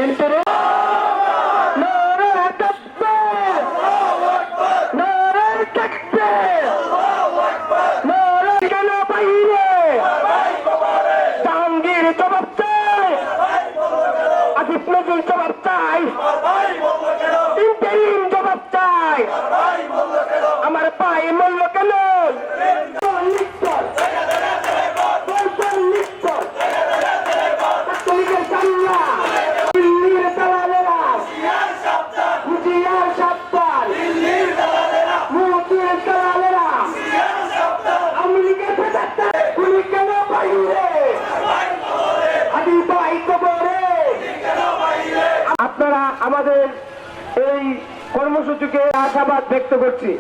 এরপরে জাহাঙ্গীর জবাব চাই, আসিফ নজরুল জবাব চাই, ইন্টারিম জবাব চাই, আমার ভাই মূল্য কেন? আপনারা আমাদের এই কর্মসূচিকে আশাবাদ ব্যক্ত করছি।